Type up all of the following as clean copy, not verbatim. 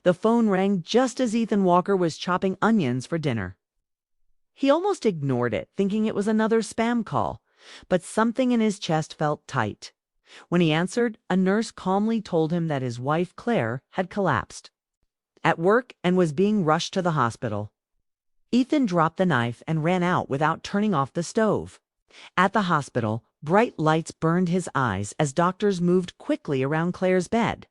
The phone rang just as Ethan Walker was chopping onions for dinner. He almost ignored it, thinking it was another spam call, but something in his chest felt tight. When he answered, a nurse calmly told him that his wife, Claire, had collapsed at work and was being rushed to the hospital. Ethan dropped the knife and ran out without turning off the stove. At the hospital, bright lights burned his eyes as doctors moved quickly around Claire's bed.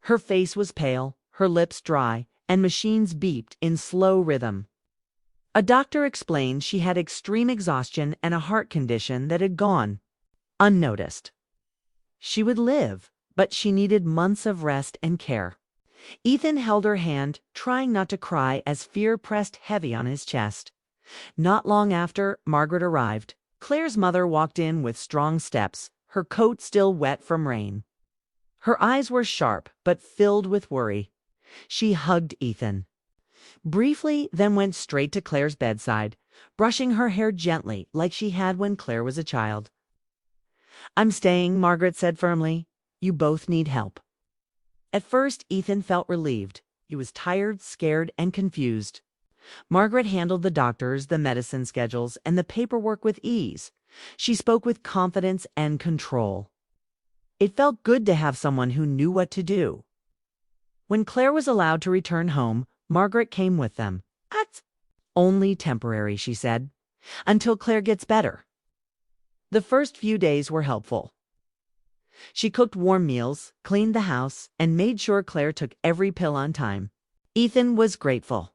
Her face was pale, her lips dry, and machines beeped in slow rhythm. A doctor explained she had extreme exhaustion and a heart condition that had gone unnoticed. She would live, but she needed months of rest and care. Ethan held her hand, trying not to cry as fear pressed heavy on his chest. Not long after, Margaret arrived. Claire's mother walked in with strong steps, her coat still wet from rain. Her eyes were sharp, but filled with worry. She hugged Ethan briefly, then went straight to Claire's bedside, brushing her hair gently like she had when Claire was a child. "I'm staying," Margaret said firmly. "You both need help." At first, Ethan felt relieved. He was tired, scared, and confused. Margaret handled the doctors, the medicine schedules, and the paperwork with ease. She spoke with confidence and control. It felt good to have someone who knew what to do. When Claire was allowed to return home, Margaret came with them. "That's only temporary," she said, "until Claire gets better." The first few days were helpful. She cooked warm meals, cleaned the house, and made sure Claire took every pill on time. Ethan was grateful.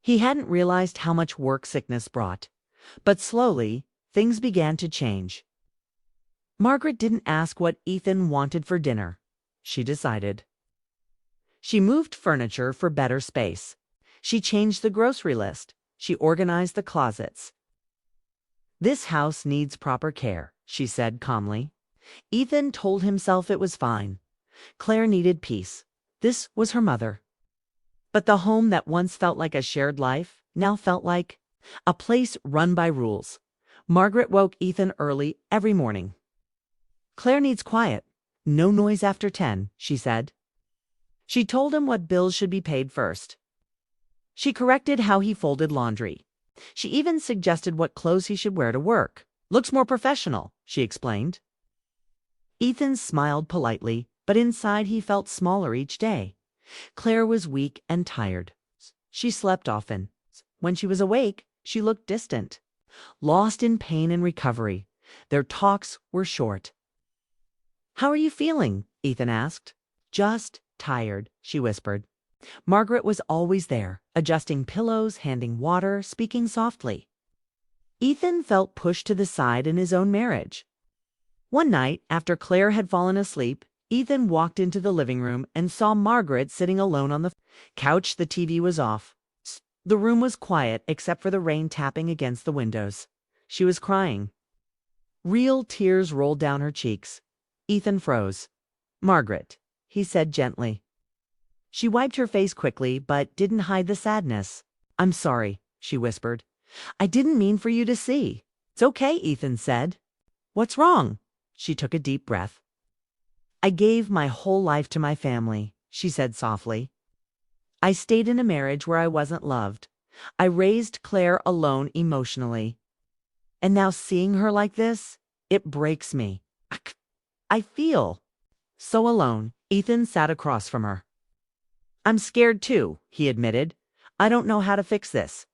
He hadn't realized how much work sickness brought. But slowly, things began to change. Margaret didn't ask what Ethan wanted for dinner. She decided. She moved furniture for better space. She changed the grocery list. She organized the closets. "This house needs proper care," she said calmly. Ethan told himself it was fine. Claire needed peace. This was her mother. But the home that once felt like a shared life now felt like a place run by rules. Margaret woke Ethan early every morning. "Claire needs quiet. No noise after 10, she said. She told him what bills should be paid first. She corrected how he folded laundry. She even suggested what clothes he should wear to work. "Looks more professional," she explained. Ethan smiled politely, but inside he felt smaller each day. Claire was weak and tired. She slept often. When she was awake, she looked distant, lost in pain and recovery. Their talks were short. "How are you feeling?" Ethan asked. "Just tired," she whispered. Margaret was always there, adjusting pillows, handing water, speaking softly. Ethan felt pushed to the side in his own marriage. One night, after Claire had fallen asleep, Ethan walked into the living room and saw Margaret sitting alone on the couch. The TV was off. The room was quiet except for the rain tapping against the windows. She was crying. Real tears rolled down her cheeks. Ethan froze. "Margaret," he said gently. She wiped her face quickly, but didn't hide the sadness. "I'm sorry," she whispered. "I didn't mean for you to see." "It's okay," Ethan said. "What's wrong?" She took a deep breath. "I gave my whole life to my family," she said softly. "I stayed in a marriage where I wasn't loved. I raised Claire alone emotionally. And now seeing her like this, it breaks me. I feel so alone." Ethan sat across from her. "I'm scared too," he admitted. "I don't know how to fix this.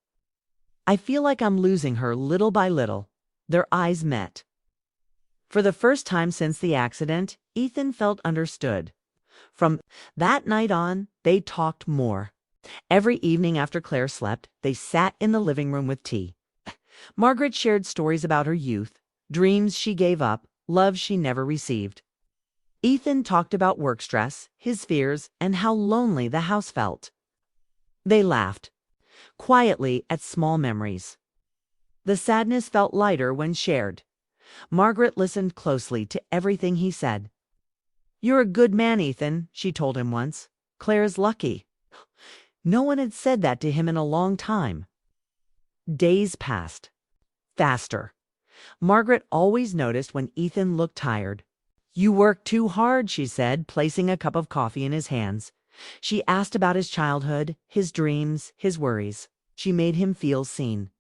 I feel like I'm losing her little by little." Their eyes met. For the first time since the accident, Ethan felt understood. From that night on, they talked more. Every evening after Claire slept, they sat in the living room with tea. Margaret shared stories about her youth, dreams she gave up, love she never received. Ethan talked about work stress, his fears, and how lonely the house felt. They laughed, quietly at small memories. The sadness felt lighter when shared. Margaret listened closely to everything he said. "You're a good man, Ethan," she told him once. "Claire's lucky." No one had said that to him in a long time. Days passed. Faster. Margaret always noticed when Ethan looked tired. "You work too hard," she said, placing a cup of coffee in his hands. She asked about his childhood, his dreams, his worries. She made him feel seen.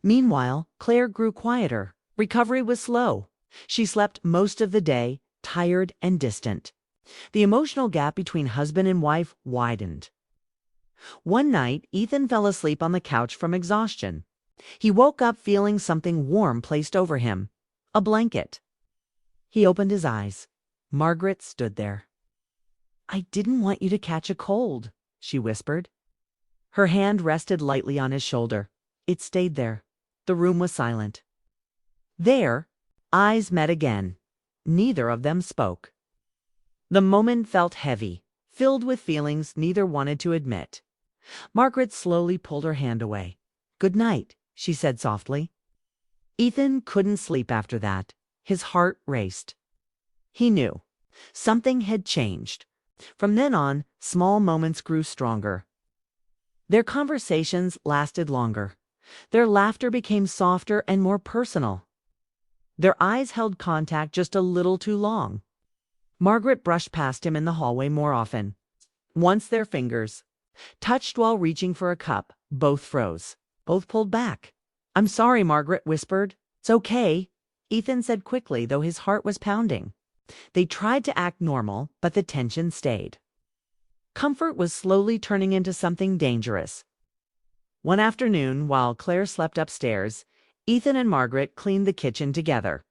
Meanwhile, Claire grew quieter. Recovery was slow. She slept most of the day, tired and distant. The emotional gap between husband and wife widened. One night, Ethan fell asleep on the couch from exhaustion. He woke up feeling something warm placed over him, a blanket. He opened his eyes. Margaret stood there. "I didn't want you to catch a cold," she whispered. Her hand rested lightly on his shoulder. It stayed there. The room was silent. Their eyes met again. Neither of them spoke. The moment felt heavy, filled with feelings neither wanted to admit. Margaret slowly pulled her hand away. "Good night," she said softly. Ethan couldn't sleep after that. His heart raced. He knew. Something had changed. From then on, small moments grew stronger. Their conversations lasted longer. Their laughter became softer and more personal. Their eyes held contact just a little too long. Margaret brushed past him in the hallway more often. Once their fingers touched while reaching for a cup. Both froze. Both pulled back. "I'm sorry," Margaret whispered. "It's okay," Ethan said quickly, though his heart was pounding. They tried to act normal, but the tension stayed. Comfort was slowly turning into something dangerous. One afternoon, while Claire slept upstairs, Ethan and Margaret cleaned the kitchen together.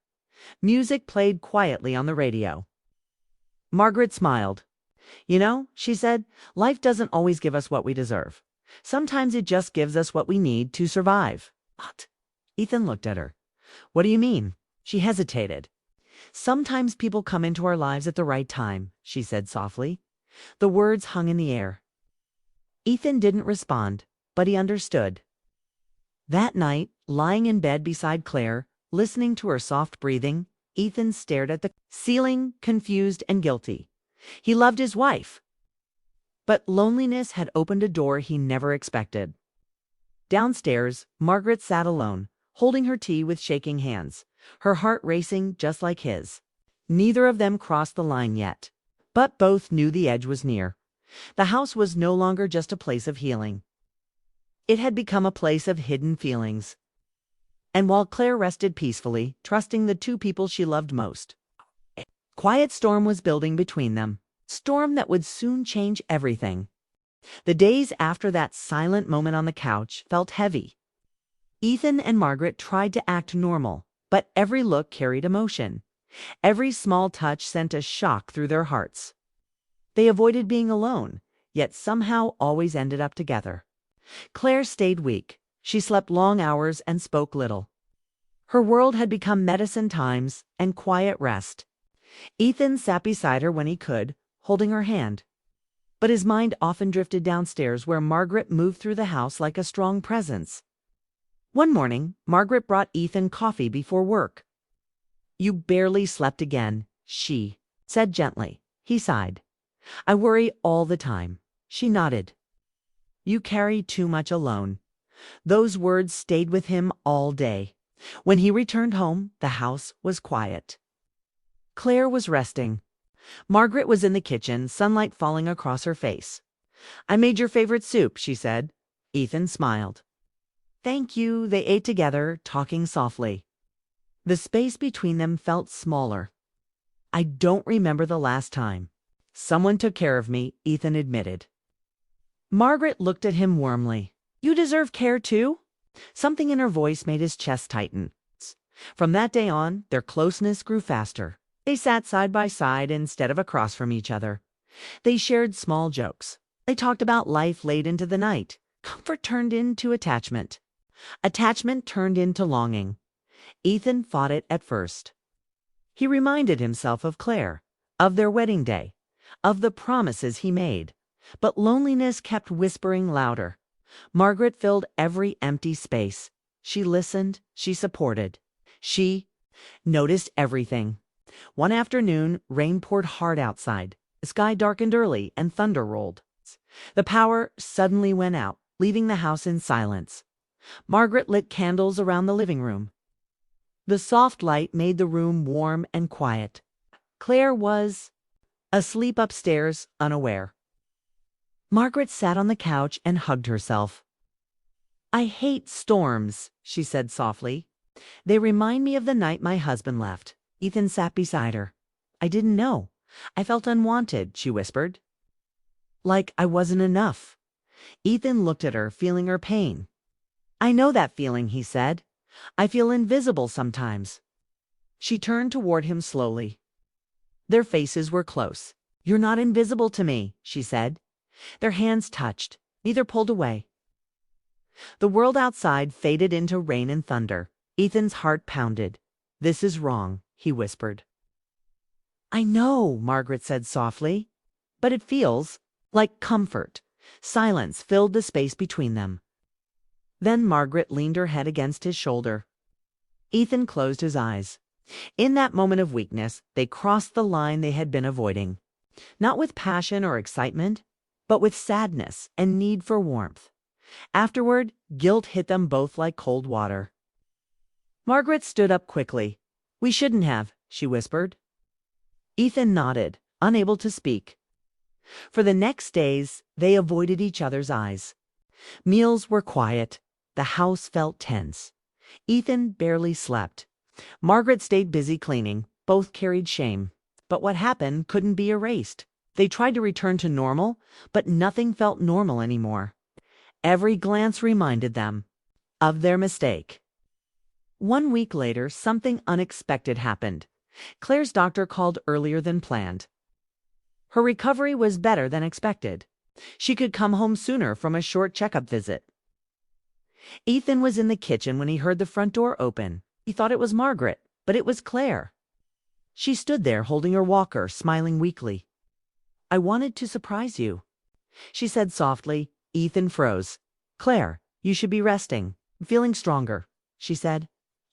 Music played quietly on the radio. Margaret smiled. "You know," she said, "life doesn't always give us what we deserve. Sometimes it just gives us what we need to survive." "What?" Ethan looked at her. "What do you mean?" She hesitated. "Sometimes people come into our lives at the right time," she said softly. The words hung in the air. Ethan didn't respond, but he understood. That night, lying in bed beside Claire, listening to her soft breathing, Ethan stared at the ceiling, confused and guilty. He loved his wife, but loneliness had opened a door he never expected. Downstairs, Margaret sat alone, holding her tea with shaking hands, her heart racing just like his. Neither of them crossed the line yet, but both knew the edge was near. The house was no longer just a place of healing. It had become a place of hidden feelings. And while Claire rested peacefully, trusting the two people she loved most, a quiet storm was building between them, storm that would soon change everything. The days after that silent moment on the couch felt heavy. Ethan and Margaret tried to act normal, but every look carried emotion. Every small touch sent a shock through their hearts. They avoided being alone, yet somehow always ended up together. Claire stayed weak. She slept long hours and spoke little. Her world had become medicine times and quiet rest. Ethan sat beside her when he could, holding her hand. But his mind often drifted downstairs where Margaret moved through the house like a strong presence. One morning, Margaret brought Ethan coffee before work. "You barely slept again," she said gently. He sighed. "I worry all the time." She nodded. "You carry too much alone." Those words stayed with him all day. When he returned home, the house was quiet. Claire was resting. Margaret was in the kitchen, sunlight falling across her face. "I made your favorite soup," she said. Ethan smiled. "Thank you." They ate together, talking softly. The space between them felt smaller. "I don't remember the last time someone took care of me," Ethan admitted. Margaret looked at him warmly. "You deserve care too?" Something in her voice made his chest tighten. From that day on, their closeness grew faster. They sat side by side instead of across from each other. They shared small jokes. They talked about life late into the night. Comfort turned into attachment. Attachment turned into longing. Ethan fought it at first. He reminded himself of Claire, of their wedding day, of the promises he made. But loneliness kept whispering louder. Margaret filled every empty space. She listened, she supported. She noticed everything. One afternoon, rain poured hard outside. The sky darkened early and thunder rolled. The power suddenly went out, leaving the house in silence. Margaret lit candles around the living room. The soft light made the room warm and quiet. Claire was asleep upstairs, unaware. Margaret sat on the couch and hugged herself. "I hate storms," she said softly. "They remind me of the night my husband left." Ethan sat beside her. "I didn't know. I felt unwanted," she whispered. "Like I wasn't enough." Ethan looked at her, feeling her pain. "I know that feeling," he said. "I feel invisible sometimes." She turned toward him slowly. Their faces were close. "You're not invisible to me," she said. Their hands touched. Neither pulled away. The world outside faded into rain and thunder. Ethan's heart pounded. "This is wrong," he whispered. "I know," Margaret said softly. "But it feels like comfort." Silence filled the space between them. Then Margaret leaned her head against his shoulder. Ethan closed his eyes. In that moment of weakness, they crossed the line they had been avoiding. Not with passion or excitement, but with sadness and need for warmth. Afterward, guilt hit them both like cold water. Margaret stood up quickly. "We shouldn't have," she whispered. Ethan nodded, unable to speak. For the next days, they avoided each other's eyes. Meals were quiet. The house felt tense. Ethan barely slept. Margaret stayed busy cleaning. Both carried shame. But what happened couldn't be erased. They tried to return to normal, but nothing felt normal anymore. Every glance reminded them of their mistake. 1 week later, something unexpected happened. Claire's doctor called earlier than planned. Her recovery was better than expected. She could come home sooner from a short checkup visit. Ethan was in the kitchen when he heard the front door open. He thought it was Margaret, but it was Claire. She stood there holding her walker, smiling weakly. "I wanted to surprise you," she said softly. Ethan froze. "Claire, you should be resting. I'm feeling stronger," she said.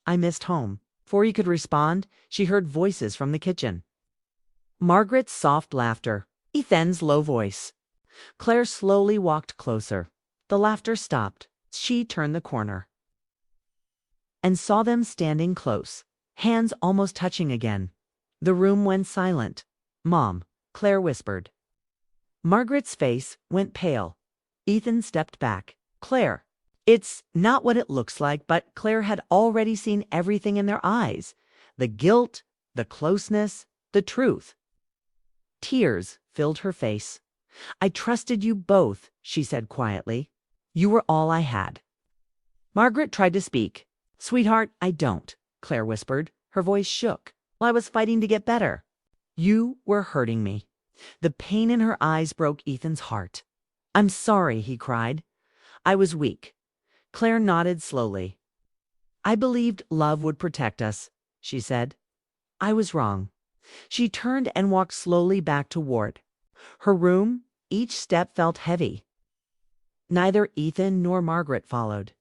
"I missed home." Before he could respond, she heard voices from the kitchen. Margaret's soft laughter, Ethan's low voice. Claire slowly walked closer. The laughter stopped. She turned the corner and saw them standing close, hands almost touching again. The room went silent. "Mom," Claire whispered. Margaret's face went pale. Ethan stepped back. "Claire." It's not what it looks like, but Claire had already seen everything in their eyes. The guilt, the closeness, the truth. Tears filled her face. "I trusted you both," she said quietly. "You were all I had." Margaret tried to speak. "Sweetheart, I don't," Claire whispered. Her voice shook. "Well, I was fighting to get better. You were hurting me." The pain in her eyes broke Ethan's heart. "I'm sorry," he cried. "I was weak." Claire nodded slowly. "I believed love would protect us," she said. "I was wrong." She turned and walked slowly back to Ward. Her room, each step felt heavy. Neither Ethan nor Margaret followed.